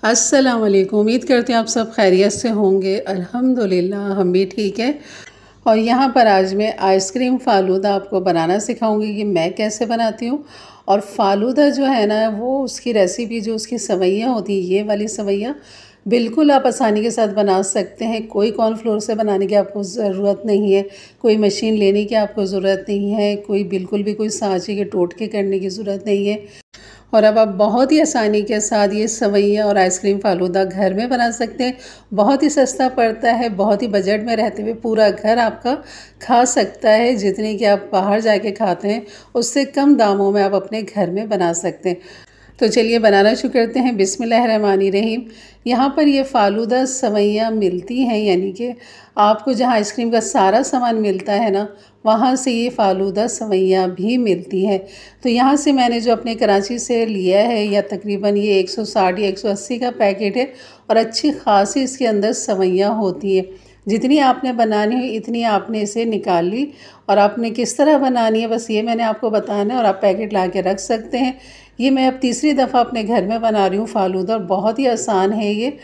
अस्सलाम वालेकुम। उम्मीद करते हैं आप सब खैरियत से होंगे। अल्हम्दुलिल्लाह हम भी ठीक है। और यहाँ पर आज मैं आइसक्रीम फ़ालूदा आपको बनाना सिखाऊंगी कि मैं कैसे बनाती हूँ। और फ़ालूदा जो है ना, वो उसकी रेसिपी जो उसकी सवैयाँ होती हैं, ये वाली सवैयाँ बिल्कुल आप आसानी के साथ बना सकते हैं। कोई कॉर्नफ्लोर से बनाने की आपको ज़रूरत नहीं है, कोई मशीन लेने की आपको ज़रूरत नहीं है, कोई बिल्कुल भी कोई सांचे के टोटके करने की ज़रूरत नहीं है। और अब आप बहुत ही आसानी के साथ ये सवैयाँ और आइसक्रीम फ़ालूदा घर में बना सकते हैं। बहुत ही सस्ता पड़ता है, बहुत ही बजट में रहते हुए पूरा घर आपका खा सकता है। जितने कि आप बाहर जाके खाते हैं उससे कम दामों में आप अपने घर में बना सकते हैं। तो चलिए बनाना शुरू करते हैं। बिस्मिल्लाहिर्रहमानिर्रहीम। यहाँ पर ये फ़ालूदा सवैयाँ मिलती हैं, यानी कि आपको जहाँ आइसक्रीम का सारा सामान मिलता है ना, वहाँ से ये फ़ालूदा सवैयाँ भी मिलती हैं। तो यहाँ से मैंने जो अपने कराची से लिया है, या तकरीबन ये 160 या 180 का पैकेट है, और अच्छी खासी इसके अंदर सवैयाँ होती हैं। जितनी आपने बनानी हो इतनी आपने इसे निकाल ली, और आपने किस तरह बनानी है बस ये मैंने आपको बताना है। और आप पैकेट ला के रख सकते हैं। ये मैं अब तीसरी दफ़ा अपने घर में बना रही हूँ फ़ालूदा, और बहुत ही आसान है ये।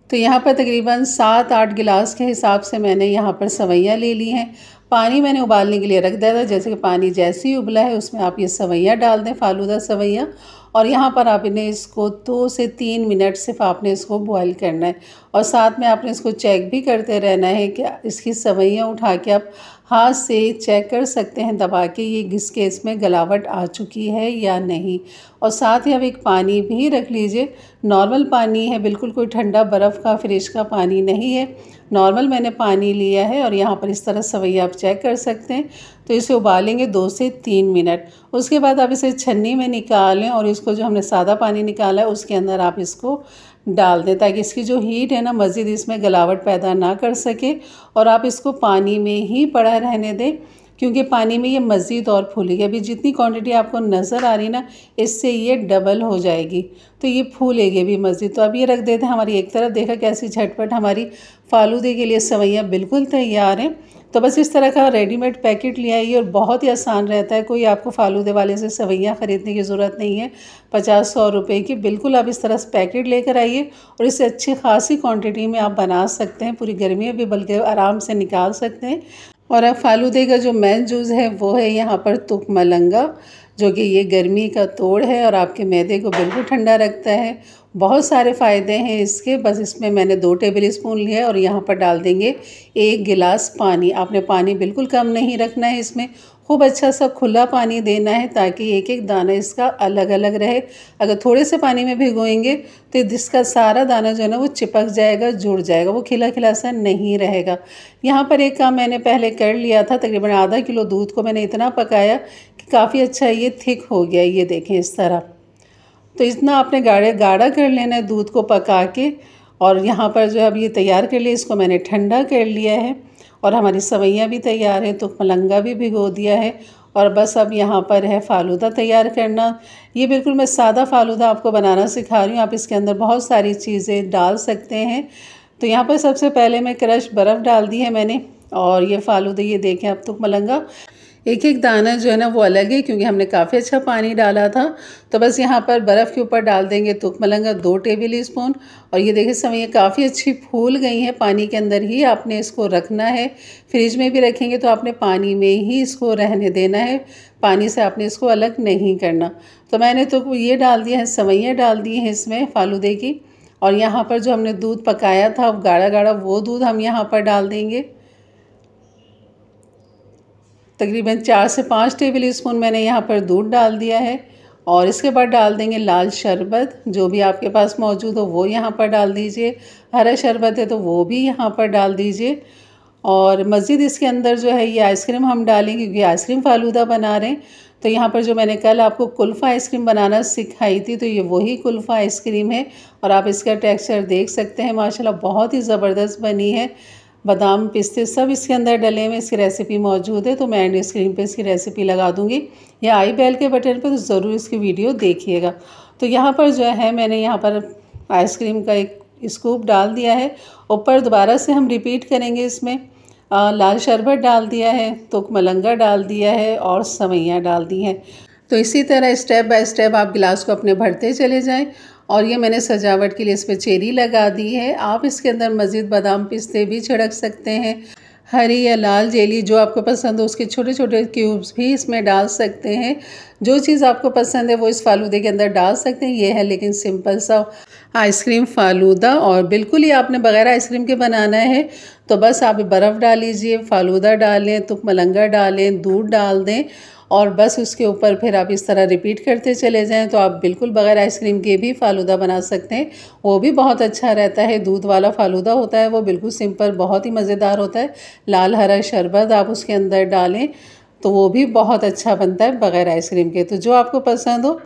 तो यहाँ पर तकरीबन 7-8 गिलास के हिसाब से मैंने यहाँ पर सवैयाँ ले ली हैं। पानी मैंने उबालने के लिए रख दिया था। जैसे कि पानी जैसे ही उबला है उसमें आप ये सवैयाँ डाल दें, फ़ालूदा सवैयाँ। और यहाँ पर आपने इसको 2 से 3 मिनट सिर्फ आपने इसको बॉईल करना है। और साथ में आपने इसको चेक भी करते रहना है कि इसकी सवैयाँ उठा के आप हाथ से चेक कर सकते हैं दबा के, ये घिस के इसमें गलावट आ चुकी है या नहीं। और साथ ही आप एक पानी भी रख लीजिए। नॉर्मल पानी है, बिल्कुल कोई ठंडा बर्फ़ का फ्रिज का पानी नहीं है। नॉर्मल मैंने पानी लिया है। और यहाँ पर इस तरह सवैया आप चेक कर सकते हैं। तो इसे उबालेंगे 2 से 3 मिनट। उसके बाद आप इसे छन्नी में निकालें, और इसको जो हमने सादा पानी निकाला है उसके अंदर आप इसको डाल दें, ताकि इसकी जो हीट है ना मज़ीद इसमें गलावट पैदा ना कर सके। और आप इसको पानी में ही पड़ा रहने दें, क्योंकि पानी में ये मज़ीद और फूलेगी। अभी जितनी क्वांटिटी आपको नज़र आ रही ना, इससे ये डबल हो जाएगी, तो ये फूलेगी भी मज़ीद। तो अब ये रख देते हैं हमारी एक तरफ। देखा कैसी झटपट हमारी फ़ालूदे के लिए सवैयाँ बिल्कुल तैयार हैं। तो बस इस तरह का रेडीमेड पैकेट ले आइए, और बहुत ही आसान रहता है। कोई आपको फ़ालूदे वाले से सवैयाँ ख़रीदने की ज़रूरत नहीं है 50-100 रुपए की। बिल्कुल आप इस तरह से पैकेट लेकर आइए, और इसे अच्छी खासी क्वांटिटी में आप बना सकते हैं। पूरी गर्मियाँ भी बल्कि आराम से निकाल सकते हैं। और अब फ़ालूदे का जो मेन जूस है वो है यहाँ पर तुक मलंगा, जो कि ये गर्मी का तोड़ है और आपके मैदे को बिल्कुल ठंडा रखता है। बहुत सारे फ़ायदे हैं इसके। बस इसमें मैंने 2 टेबल स्पून लिया है, और यहाँ पर डाल देंगे 1 गिलास पानी। आपने पानी बिल्कुल कम नहीं रखना है इसमें, खूब अच्छा सा खुला पानी देना है, ताकि एक एक दाना इसका अलग अलग रहे। अगर थोड़े से पानी में भिगोएंगे तो इसका सारा दाना जो है ना वो चिपक जाएगा, जुड़ जाएगा, वो खिला खिला सा नहीं रहेगा। यहाँ पर एक काम मैंने पहले कर लिया था। तकरीबन आधा किलो दूध को मैंने इतना पकाया कि काफ़ी अच्छा ये थिक हो गया। ये देखें इस तरह। तो इतना आपने गाढ़ा कर लेना है दूध को पका के। और यहाँ पर जो अब ये तैयार कर लिया, इसको मैंने ठंडा कर लिया है। और हमारी सवैयाँ भी तैयार है, तो मलंगा भी भिगो दिया है। और बस अब यहाँ पर है फ़ालूदा तैयार करना। ये बिल्कुल मैं सादा फ़ालूदा आपको बनाना सिखा रही हूँ। आप इसके अंदर बहुत सारी चीज़ें डाल सकते हैं। तो यहाँ पर सबसे पहले मैं क्रश बर्फ़ डाल दी है मैंने। और ये फ़ालूदा ये देखें अब तुक मलंगा एक एक दाना जो है ना वो अलग है, क्योंकि हमने काफ़ी अच्छा पानी डाला था। तो बस यहाँ पर बर्फ़ के ऊपर डाल देंगे तुक मलंगा 2 टेबल स्पून। और ये देखिए सवैयाँ काफ़ी अच्छी फूल गई हैं। पानी के अंदर ही आपने इसको रखना है। फ्रिज में भी रखेंगे तो आपने पानी में ही इसको रहने देना है, पानी से आपने इसको अलग नहीं करना। तो मैंने तो ये डाल दिया है, सवैयाँ डाल दी हैं इसमें फ़ालूदे की। और यहाँ पर जो हमने दूध पकाया था गाढ़ा गाढ़ा, वो दूध हम यहाँ पर डाल देंगे। तकरीबन 4 से 5 टेबल स्पून मैंने यहाँ पर दूध डाल दिया है। और इसके बाद डाल देंगे लाल शरबत, जो भी आपके पास मौजूद हो वो यहाँ पर डाल दीजिए। हरा शरबत है तो वो भी यहाँ पर डाल दीजिए। और मज़ीद इसके अंदर जो है ये आइसक्रीम हम डालेंगे, क्योंकि आइसक्रीम फ़ालूदा बना रहे हैं। तो यहाँ पर जो मैंने कल आपको कुल्फ़ा आइसक्रीम बनाना सिखाई थी, तो ये वही कुल्फ़ा आइसक्रीम है। और आप इसका टेक्सचर देख सकते हैं, माशाल्लाह बहुत ही ज़बरदस्त बनी है। बादाम पिस्ते सब इसके अंदर डले हुए, इसकी रेसिपी मौजूद है। तो मैं एंड स्क्रीन पे इसकी रेसिपी लगा दूंगी, या आई बेल के बटन पे, तो ज़रूर इसकी वीडियो देखिएगा। तो यहाँ पर जो है मैंने यहाँ पर आइसक्रीम का एक स्कूप डाल दिया है। ऊपर दोबारा से हम रिपीट करेंगे, इसमें लाल शरबत डाल दिया है, तुक मलंगा डाल दिया है, और सवैयाँ डाल दी हैं। तो इसी तरह स्टेप बाय स्टेप आप गिलास को अपने भरते चले जाएं। और ये मैंने सजावट के लिए इस पर चेरी लगा दी है। आप इसके अंदर मज़ीद बादाम पिस्ते भी छिड़क सकते हैं। हरी या लाल जेली जो आपको पसंद हो उसके छोटे छोटे क्यूब्स भी इसमें डाल सकते हैं। जो चीज़ आपको पसंद है वो इस फालूदे के अंदर डाल सकते हैं। ये है लेकिन सिंपल सा आइसक्रीम फालूदा, और बिल्कुल ही आपने बग़ैर आइसक्रीम के बनाना है तो बस आप बर्फ़ डाल लीजिए, फालूदा डालें, तुक मलंगा डालें, दूध डाल दें और बस उसके ऊपर फिर आप इस तरह रिपीट करते चले जाएं तो आप बिल्कुल बग़ैर आइसक्रीम के भी फालूदा बना सकते हैं। वो भी बहुत अच्छा रहता है। दूध वाला फालूदा होता है वो बिल्कुल सिंपल, बहुत ही मज़ेदार होता है। लाल हरा शरबत आप उसके अंदर डालें तो वो भी बहुत अच्छा बनता है बग़ैर आइसक्रीम के। तो जो आपको पसंद हो।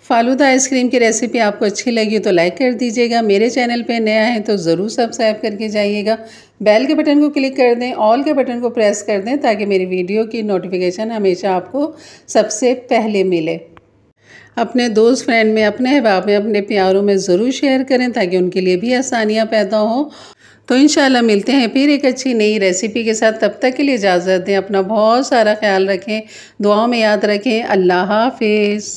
फालूदा आइसक्रीम की रेसिपी आपको अच्छी लगी तो लाइक कर दीजिएगा। मेरे चैनल पे नया है तो ज़रूर सब्सक्राइब करके जाइएगा। बेल के बटन को क्लिक कर दें, ऑल के बटन को प्रेस कर दें ताकि मेरी वीडियो की नोटिफिकेशन हमेशा आपको सबसे पहले मिले। अपने दोस्त फ्रेंड में, अपने अहबाब में, अपने प्यारों में ज़रूर शेयर करें ताकि उनके लिए भी आसानियाँ पैदा हों। तो इंशाल्लाह मिलते हैं फिर एक अच्छी नई रेसिपी के साथ। तब तक के लिए इजाज़त दें। अपना बहुत सारा ख्याल रखें, दुआओं में याद रखें। अल्लाह हाफ़िज़।